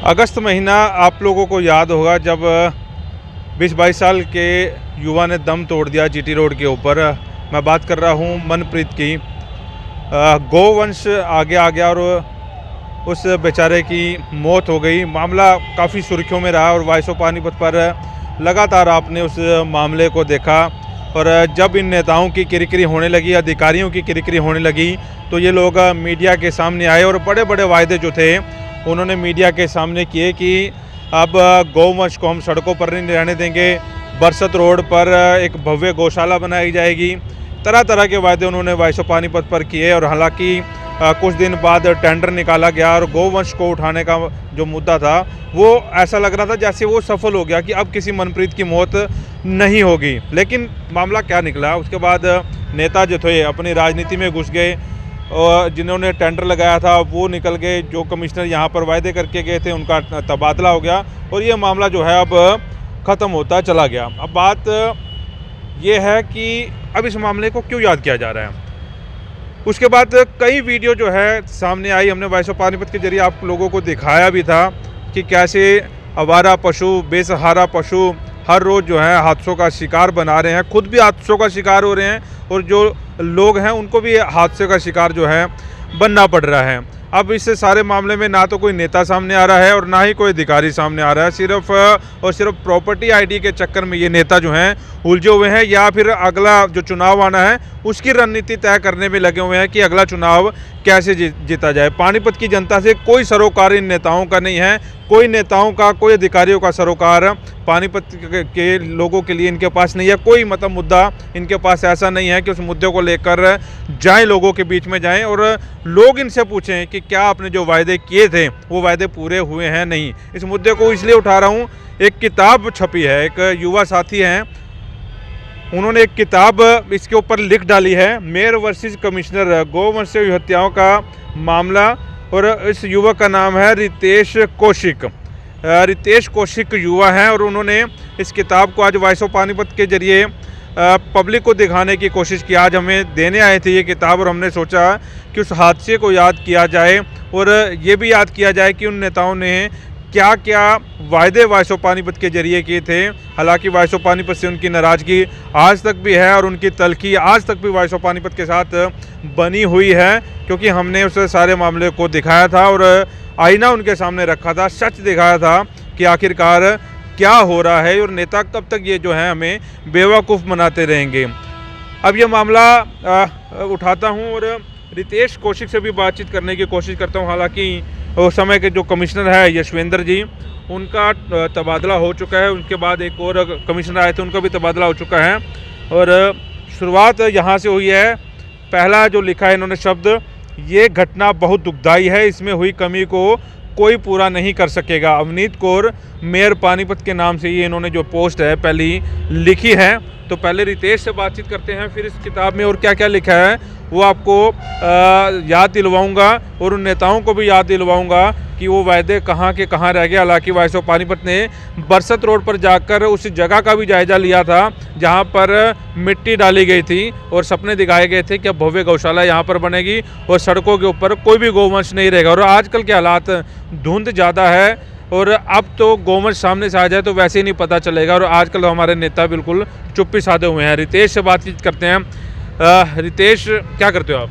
अगस्त महीना आप लोगों को याद होगा जब 20-22 साल के युवा ने दम तोड़ दिया जीटी रोड के ऊपर। मैं बात कर रहा हूं मनप्रीत की। गोवंश आगे आ गया और उस बेचारे की मौत हो गई। मामला काफ़ी सुर्खियों में रहा और वॉइस ऑफ पानीपत पर लगातार आपने उस मामले को देखा। और जब इन नेताओं की किरकिरी होने लगी, अधिकारियों की किरकिरी होने लगी, तो ये लोग मीडिया के सामने आए और बड़े बड़े वायदे जो थे उन्होंने मीडिया के सामने किए कि अब गौवंश को हम सड़कों पर नहीं रहने देंगे, बरसत रोड पर एक भव्य गौशाला बनाई जाएगी। तरह तरह के वायदे उन्होंने वॉइस ऑफ पानीपत पर किए। और हालांकि कुछ दिन बाद टेंडर निकाला गया और गौवंश को उठाने का जो मुद्दा था वो ऐसा लग रहा था जैसे वो सफल हो गया कि अब किसी मनप्रीत की मौत नहीं होगी। लेकिन मामला क्या निकला, उसके बाद नेता जो थे अपनी राजनीति में घुस गए और जिन्होंने टेंडर लगाया था वो निकल गए। जो कमिश्नर यहाँ पर वायदे करके गए थे उनका तबादला हो गया और ये मामला जो है अब ख़त्म होता चला गया। अब बात ये है कि अब इस मामले को क्यों याद किया जा रहा है। उसके बाद कई वीडियो जो है सामने आई, हमने वॉइस ऑफ पानीपत के जरिए आप लोगों को दिखाया भी था कि कैसे आवारा पशु, बेसहारा पशु हर रोज़ जो है हादसों का शिकार बना रहे हैं, खुद भी हादसों का शिकार हो रहे हैं और जो लोग हैं उनको भी हादसे का शिकार जो है बनना पड़ रहा है। अब इस सारे मामले में ना तो कोई नेता सामने आ रहा है और ना ही कोई अधिकारी सामने आ रहा है। सिर्फ और सिर्फ प्रॉपर्टी आईडी के चक्कर में ये नेता जो हैं उलझे हुए हैं या फिर अगला जो चुनाव आना है उसकी रणनीति तय करने में लगे हुए हैं कि अगला चुनाव कैसे जीता जाए। पानीपत की जनता से कोई सरोकार इन नेताओं का नहीं है, कोई नेताओं का, कोई अधिकारियों का सरोकार पानीपत के लोगों के लिए इनके पास नहीं है। कोई मतलब मुद्दा इनके पास ऐसा नहीं है कि उस मुद्दे को लेकर जाएं, लोगों के बीच में जाएं और लोग इनसे पूछें कि क्या आपने जो वायदे किए थे वो वायदे पूरे हुए हैं नहीं। इस मुद्दे को इसलिए उठा रहा हूँ, एक किताब छपी है, एक युवा साथी हैं, उन्होंने एक किताब इसके ऊपर लिख डाली है, मेयर वर्सेस कमिश्नर, गौवंश हत्याओं का मामला। और इस युवक का नाम है रितेश कौशिक। रितेश कौशिक युवा हैं और उन्होंने इस किताब को आज वॉइस ऑफ पानीपत के जरिए पब्लिक को दिखाने की कोशिश की। आज हमें देने आए थे ये किताब और हमने सोचा कि उस हादसे को याद किया जाए और ये भी याद किया जाए कि उन नेताओं ने क्या क्या वायदे वॉइस ऑफ पानीपत के जरिए किए थे। हालांकि वॉइस ऑफ पानीपत से उनकी नाराज़गी आज तक भी है और उनकी तलखी आज तक भी वॉइस ऑफ पानीपत के साथ बनी हुई है, क्योंकि हमने उस सारे मामले को दिखाया था और आईना उनके सामने रखा था, सच दिखाया था कि आखिरकार क्या हो रहा है और नेता कब तक ये जो है हमें बेवकूफ़ बनाते रहेंगे। अब ये मामला उठाता हूँ और रितेश कौशिक से भी बातचीत करने की कोशिश करता हूँ। हालांकि उस समय के जो कमिश्नर है यशवेंद्र जी, उनका तबादला हो चुका है, उनके बाद एक और कमिश्नर आए थे उनका भी तबादला हो चुका है और शुरुआत यहाँ से हुई है। पहला जो लिखा है इन्होंने शब्द, ये घटना बहुत दुखदाई है, इसमें हुई कमी को कोई पूरा नहीं कर सकेगा। अवनीत कौर, मेयर पानीपत के नाम से ये इन्होंने जो पोस्ट है पहली लिखी है। तो पहले रितेश से बातचीत करते हैं, फिर इस किताब में और क्या क्या लिखा है वो आपको याद दिलवाऊंगा और उन नेताओं को भी याद दिलवाऊंगा कि वो वायदे कहाँ के कहाँ रह गए। हालांकि वॉइस ऑफ पानीपत ने बरसत रोड पर जाकर उस जगह का भी जायजा लिया था जहाँ पर मिट्टी डाली गई थी और सपने दिखाए गए थे कि अब भव्य गौशाला यहाँ पर बनेगी और सड़कों के ऊपर कोई भी गौवंश नहीं रहेगा। और आजकल के हालात, धुंध ज़्यादा है और अब तो गौवंश सामने से आ जाए तो वैसे ही नहीं पता चलेगा और आजकल हमारे नेता बिल्कुल चुप्पी साधे हुए हैं। रितेश से बातचीत करते हैं। रितेश, क्या करते हो आप?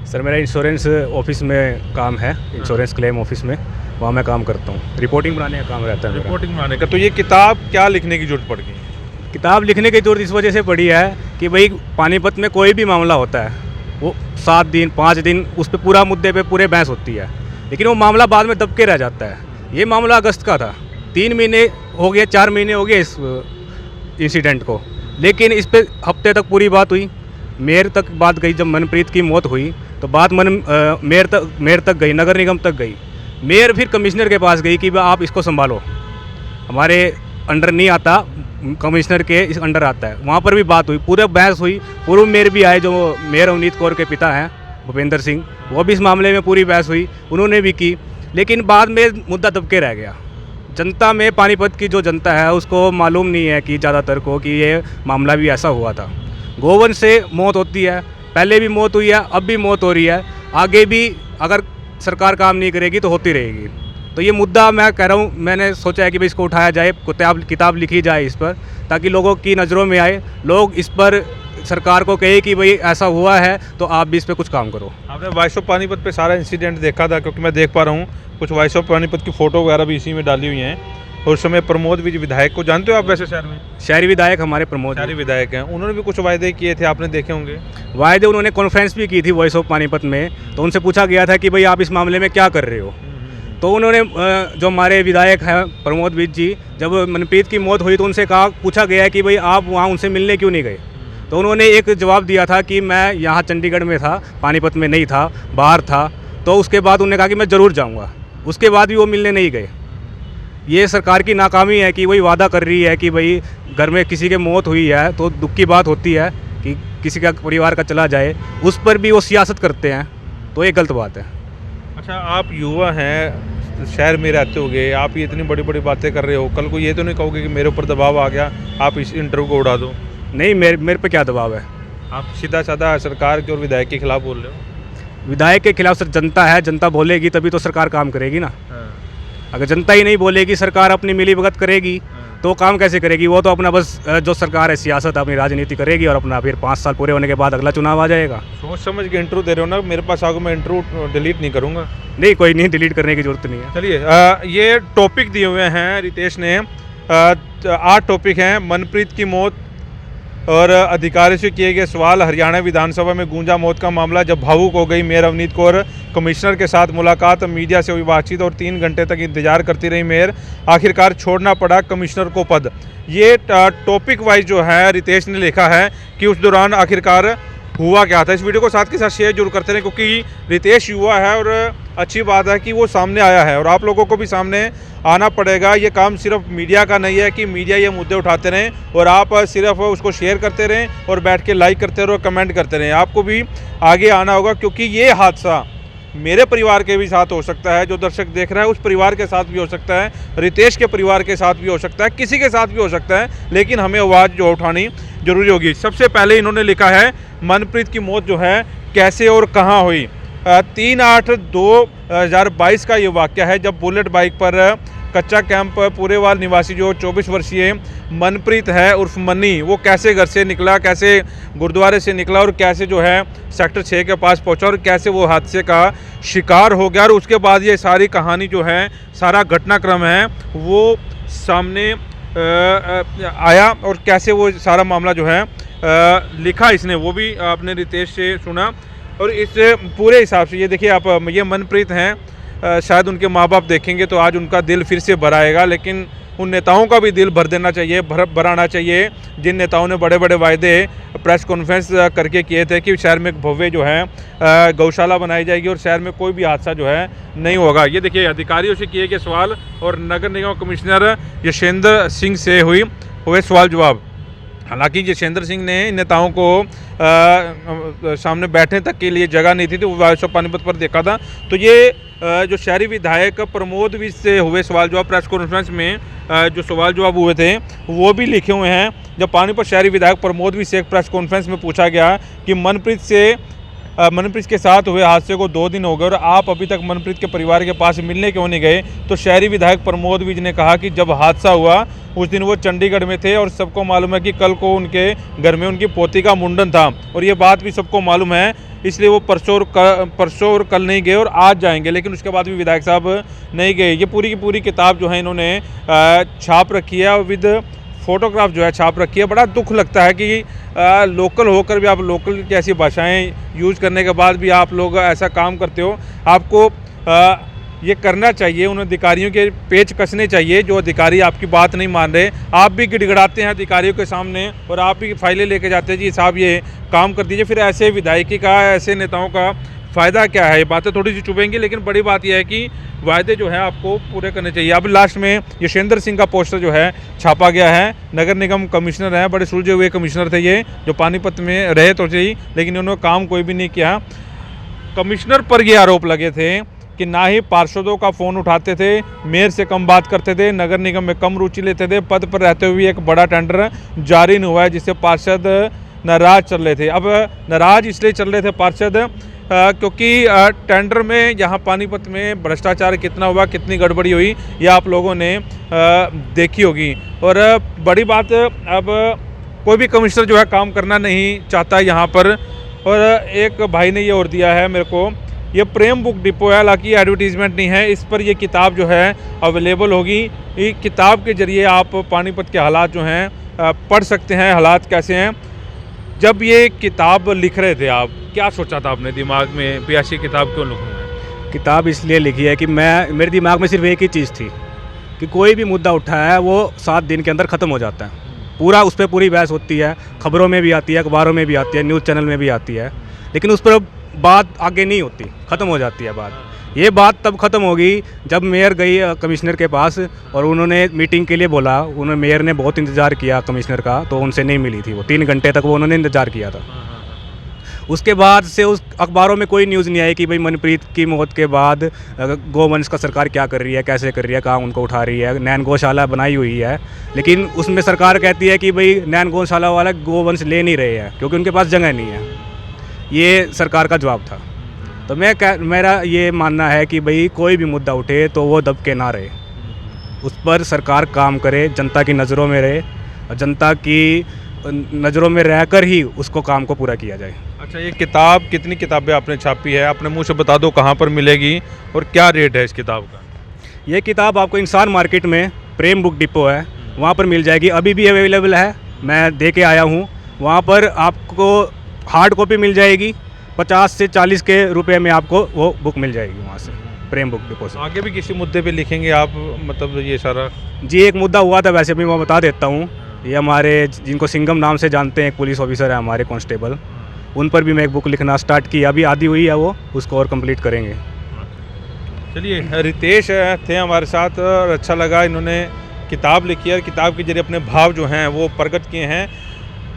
सर मेरा इंश्योरेंस ऑफिस में काम है, इंश्योरेंस क्लेम ऑफिस में, वहाँ मैं काम करता हूँ। रिपोर्टिंग बनाने का काम रहता है मेरा। रिपोर्टिंग बनाने का। तो ये किताब क्या लिखने की जरूरत पड़ गई? किताब लिखने की जरूरत इस वजह से पड़ी है कि भाई पानीपत में कोई भी मामला होता है वो 7 दिन 5 दिन उस पर पूरा मुद्दे पे पूरे बहस होती है, लेकिन वो मामला बाद में दबके रह जाता है। ये मामला अगस्त का था, 3 महीने हो गए, 4 महीने हो गए इस इंसिडेंट को, लेकिन इस पर हफ्ते तक पूरी बात हुई। मेयर तक बात गई, जब मनप्रीत की मौत हुई तो बात मेयर तक गई, नगर निगम तक गई। मेयर फिर कमिश्नर के पास गई कि आप इसको संभालो, हमारे अंडर नहीं आता, कमिश्नर के इस अंडर आता है। वहाँ पर भी बात हुई, पूरे बहस हुई। पूर्व मेयर भी आए, जो मेयर अवनीत कौर के पिता हैं भूपेंद्र सिंह, वो भी इस मामले में पूरी बहस हुई, उन्होंने भी की, लेकिन बाद में मुद्दा दबके रह गया। जनता में, पानीपत की जो जनता है उसको मालूम नहीं है कि ज़्यादातर को कि ये मामला भी ऐसा हुआ था। गोवंश से मौत होती है, पहले भी मौत हुई है, अब भी मौत हो रही है, आगे भी अगर सरकार काम नहीं करेगी तो होती रहेगी। तो ये मुद्दा मैं कह रहा हूँ, मैंने सोचा है कि भाई इसको उठाया जाए, किताब लिखी जाए इस पर, ताकि लोगों की नज़रों में आए, लोग इस पर सरकार को कहे कि भाई ऐसा हुआ है तो आप भी इस पर कुछ काम करो। आपने वॉइस ऑफ पानीपत पे सारा इंसिडेंट देखा था? क्योंकि मैं देख पा रहा हूँ कुछ वॉइस ऑफ पानीपत की फ़ोटो वगैरह भी इसी में डाली हुई हैं। और उस समय प्रमोद विज विधायक को जानते हो आप वैसे शहर में? शहरी विधायक हमारे प्रमोद शहरी विधायक हैं, उन्होंने भी कुछ वायदे किए थे, आपने देखे होंगे। वायदे उन्होंने कॉन्फ्रेंस भी की थी वॉइस ऑफ पानीपत में, तो उनसे पूछा गया था कि भाई आप इस मामले में क्या कर रहे हो। तो उन्होंने जो हमारे विधायक हैं प्रमोद विज जी, जब मनप्रीत की मौत हुई तो उनसे पूछा गया कि भाई आप वहाँ उनसे मिलने क्यों नहीं गए। तो उन्होंने एक जवाब दिया था कि मैं यहाँ चंडीगढ़ में था, पानीपत में नहीं था, बाहर था। तो उसके बाद उन्होंने कहा कि मैं ज़रूर जाऊँगा, उसके बाद भी वो मिलने नहीं गए। ये सरकार की नाकामी है कि वही वादा कर रही है कि भाई घर में किसी की मौत हुई है तो दुख की बात होती है कि किसी का परिवार का चला जाए, उस पर भी वो सियासत करते हैं, तो ये गलत बात है। अच्छा, आप युवा हैं, शहर में रहते होगे, आप ये इतनी बड़ी बड़ी बातें कर रहे हो, कल को ये तो नहीं कहोगे कि मेरे ऊपर दबाव आ गया, आप इस इंटरव्यू को उड़ा दो? नहीं, मेरे पे क्या दबाव है? आप सीधा साधा सरकार के और विधायक के खिलाफ बोल रहे हो। विधायक के खिलाफ सर जनता है, जनता बोलेगी तभी तो सरकार काम करेगी ना। अगर जनता ही नहीं बोलेगी, सरकार अपनी मिलीभगत करेगी तो काम कैसे करेगी? वो तो अपना बस जो सरकार है सियासत अपनी राजनीति करेगी और अपना फिर 5 साल पूरे होने के बाद अगला चुनाव आ जाएगा। सोच समझ के इंटरव्यू दे रहे हो ना, मेरे पास आगे मैं इंटरव्यू डिलीट नहीं करूँगा। नहीं, कोई नहीं, डिलीट करने की जरूरत नहीं है। चलिए, ये टॉपिक दिए हुए हैं रितेश ने, 8 टॉपिक हैं। मनप्रीत की मौत और अधिकारियों से किए गए सवाल, हरियाणा विधानसभा में गूंजा मौत का मामला, जब भावुक हो गई मेयर अवनीत कौर, कमिश्नर के साथ मुलाकात, मीडिया से हुई बातचीत और 3 घंटे तक इंतजार करती रही मेयर, आखिरकार छोड़ना पड़ा कमिश्नर को पद। ये टॉपिक वाइज जो है रितेश ने लिखा है कि उस दौरान आखिरकार हुआ क्या था। इस वीडियो को साथ के साथ शेयर जरूर करते रहें, क्योंकि रितेश युवा है और अच्छी बात है कि वो सामने आया है और आप लोगों को भी सामने आना पड़ेगा। ये काम सिर्फ मीडिया का नहीं है कि मीडिया ये मुद्दे उठाते रहें और आप सिर्फ उसको शेयर करते रहें और बैठ के लाइक करते रहें और कमेंट करते रहें। आपको भी आगे आना होगा, क्योंकि ये हादसा मेरे परिवार के भी साथ हो सकता है, जो दर्शक देख रहा है उस परिवार के साथ भी हो सकता है, रितेश के परिवार के साथ भी हो सकता है, किसी के साथ भी हो सकता है, लेकिन हमें आवाज़ जो उठानी जरूरी होगी। सबसे पहले इन्होंने लिखा है मनप्रीत की मौत जो है कैसे और कहाँ हुई। 3/8/2022 का ये वाक़या है, जब बुलेट बाइक पर कच्चा कैंप पूरेवाल निवासी जो 24 वर्षीय मनप्रीत है उर्फ मनी, वो कैसे घर से निकला, कैसे गुरुद्वारे से निकला और कैसे जो है सेक्टर 6 के पास पहुंचा और कैसे वो हादसे का शिकार हो गया। और उसके बाद ये सारी कहानी जो है, सारा घटनाक्रम है वो सामने आया और कैसे वो सारा मामला जो है लिखा इसने, वो भी आपने रितेश से सुना। और इस पूरे हिसाब से ये देखिए आप, ये मनप्रीत हैं, शायद उनके माँ बाप देखेंगे तो आज उनका दिल फिर से भर आएगा, लेकिन उन नेताओं का भी दिल भर देना चाहिए, भराना चाहिए, जिन नेताओं ने बड़े बड़े वायदे प्रेस कॉन्फ्रेंस करके किए थे कि शहर में भव्य जो है गौशाला बनाई जाएगी और शहर में कोई भी हादसा जो है नहीं होगा। ये देखिए अधिकारियों से किए गए सवाल और नगर निगम कमिश्नर यशेंद्र सिंह से हुए सवाल जवाब। हालांकि यशेंद्र सिंह ने इन नेताओं को सामने बैठने तक के लिए जगह नहीं थी, तो वॉइस ऑफ पानीपत पर देखा था। तो ये जो शहरी विधायक प्रमोद विज से हुए सवाल जवाब प्रेस कॉन्फ्रेंस में जो सवाल जवाब हुए थे वो भी लिखे हुए हैं। जब पानीपत शहरी विधायक प्रमोद विज से एक प्रेस कॉन्फ्रेंस में पूछा गया कि मनप्रीत के साथ हुए हादसे को 2 दिन हो गए और आप अभी तक मनप्रीत के परिवार के पास मिलने क्यों नहीं गए, तो शहरी विधायक प्रमोद विज ने कहा कि जब हादसा हुआ उस दिन वो चंडीगढ़ में थे और सबको मालूम है कि कल को उनके घर में उनकी पोती का मुंडन था और ये बात भी सबको मालूम है, इसलिए वो परसों और कल नहीं गए और आज जाएंगे। लेकिन उसके बाद भी विधायक साहब नहीं गए। ये पूरी की पूरी किताब जो है इन्होंने छाप रखी है और विद फोटोग्राफ जो है छाप रखी है। बड़ा दुख लगता है कि लोकल होकर भी आप लोकल की ऐसी भाषाएं यूज़ करने के बाद भी आप लोग ऐसा काम करते हो। आपको ये करना चाहिए, उन अधिकारियों के पेच कसने चाहिए जो अधिकारी आपकी बात नहीं मान रहे। आप भी गिड़गिड़ाते हैं अधिकारियों के सामने और आप भी फाइलें लेके जाते हैं, जी साहब ये काम कर दीजिए। फिर ऐसे विधायकी का, ऐसे नेताओं का फ़ायदा क्या है? ये बातें थोड़ी सी चुभेंगी, लेकिन बड़ी बात यह है कि वायदे जो है आपको पूरे करने चाहिए। अब लास्ट में यशेंद्र सिंह का पोस्टर जो है छापा गया है। नगर निगम कमिश्नर हैं, बड़े सुलझे हुए कमिश्नर थे ये, जो पानीपत में रहे तो सही, लेकिन उन्होंने काम कोई भी नहीं किया। कमिश्नर पर ये आरोप लगे थे कि ना ही पार्षदों का फ़ोन उठाते थे, मेयर से कम बात करते थे, नगर निगम में कम रुचि लेते थे, पद पर रहते हुए एक बड़ा टेंडर जारी नहीं हुआ है जिससे पार्षद नाराज चल रहे थे। अब नाराज इसलिए चल रहे थे पार्षद क्योंकि टेंडर में यहाँ पानीपत में भ्रष्टाचार कितना हुआ, कितनी गड़बड़ी हुई, ये आप लोगों ने देखी होगी। और बड़ी बात, अब कोई भी कमिश्नर जो है काम करना नहीं चाहता यहाँ पर। और एक भाई ने ये और दिया है मेरे को, ये प्रेम बुक डिपो है, हालांकि एडवर्टीजमेंट नहीं है, इस पर ये किताब जो है अवेलेबल होगी। ये किताब के ज़रिए आप पानीपत के हालात जो हैं पढ़ सकते हैं, हालात कैसे हैं। जब ये किताब लिख रहे थे आप, क्या सोचा था अपने दिमाग में भी ऐसी किताब क्यों लिखूँगा? किताब इसलिए लिखी है कि मेरे दिमाग में सिर्फ एक ही चीज़ थी कि कोई भी मुद्दा उठा है वो 7 दिन के अंदर ख़त्म हो जाता है। पूरा उस पर पूरी बहस होती है, खबरों में भी आती है, अखबारों में भी आती है, न्यूज़ चैनल में भी आती है, लेकिन उस पर बात आगे नहीं होती, ख़त्म हो जाती है बात। ये बात तब ख़त्म होगी जब मेयर गई कमिश्नर के पास और उन्होंने मीटिंग के लिए बोला। उन्होंने मेयर ने बहुत इंतज़ार किया कमिश्नर का, तो उनसे नहीं मिली थी वो 3 घंटे तक वो उन्होंने इंतज़ार किया था। उसके बाद से उस अखबारों में कोई न्यूज़ नहीं आई कि भाई मनप्रीत की मौत के बाद गोवंश का सरकार क्या कर रही है, कैसे कर रही है, कहाँ उनको उठा रही है। नैन गौशाला बनाई हुई है, लेकिन उसमें सरकार कहती है कि भाई नैन गौशाला वाला गोवंश ले नहीं रहे हैं क्योंकि उनके पास जगह नहीं है। ये सरकार का जवाब था। तो मेरा ये मानना है कि भाई कोई भी मुद्दा उठे तो वो दब के ना रहे, उस पर सरकार काम करे, जनता की नज़रों में रहे और जनता की नज़रों में रहकर ही उसको काम को पूरा किया जाए। अच्छा, ये किताब कितनी किताबें आपने छापी है? अपने मुंह से बता दो कहाँ पर मिलेगी और क्या रेट है इस किताब का? ये किताब आपको इंसान मार्केट में प्रेम बुक डिपो है, वहाँ पर मिल जाएगी, अभी भी अवेलेबल है, मैं दे के आया हूँ। वहाँ पर आपको हार्ड कॉपी मिल जाएगी, 50 से 40 के रुपए में आपको वो बुक मिल जाएगी वहाँ से, प्रेम बुक डिपो से। आगे भी किसी मुद्दे पे लिखेंगे आप, मतलब ये सारा? जी, एक मुद्दा हुआ था, वैसे भी मैं बता देता हूँ। ये हमारे जिनको सिंघम नाम से जानते हैं, एक पुलिस ऑफिसर है हमारे, कांस्टेबल, उन पर भी मैं एक बुक लिखना स्टार्ट की, अभी आधी हुई है, वो उसको और कंप्लीट करेंगे। चलिए, रितेश थे हमारे साथ और अच्छा लगा, इन्होंने किताब लिखी है और किताब के जरिए अपने भाव जो हैं वो प्रकट किए हैं।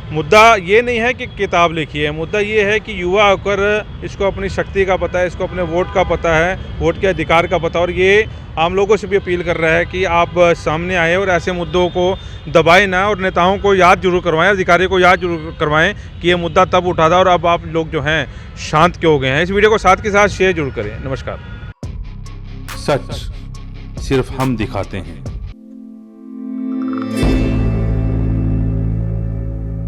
मुद्दा ये नहीं है कि किताब लिखी है, मुद्दा ये है कि युवा होकर इसको अपनी शक्ति का पता है, इसको अपने वोट का पता है, वोट के अधिकार का पता, और ये आम लोगों से भी अपील कर रहा है कि आप सामने आए और ऐसे मुद्दों को दबाएं ना, और नेताओं को याद जरूर करवाएं, अधिकारियों को याद जरूर करवाएं कि ये मुद्दा तब उठा था और अब आप लोग जो हैं शांत क्यों हो गए हैं। इस वीडियो को साथ के साथ शेयर जरूर करें। नमस्कार। सच सिर्फ हम दिखाते हैं।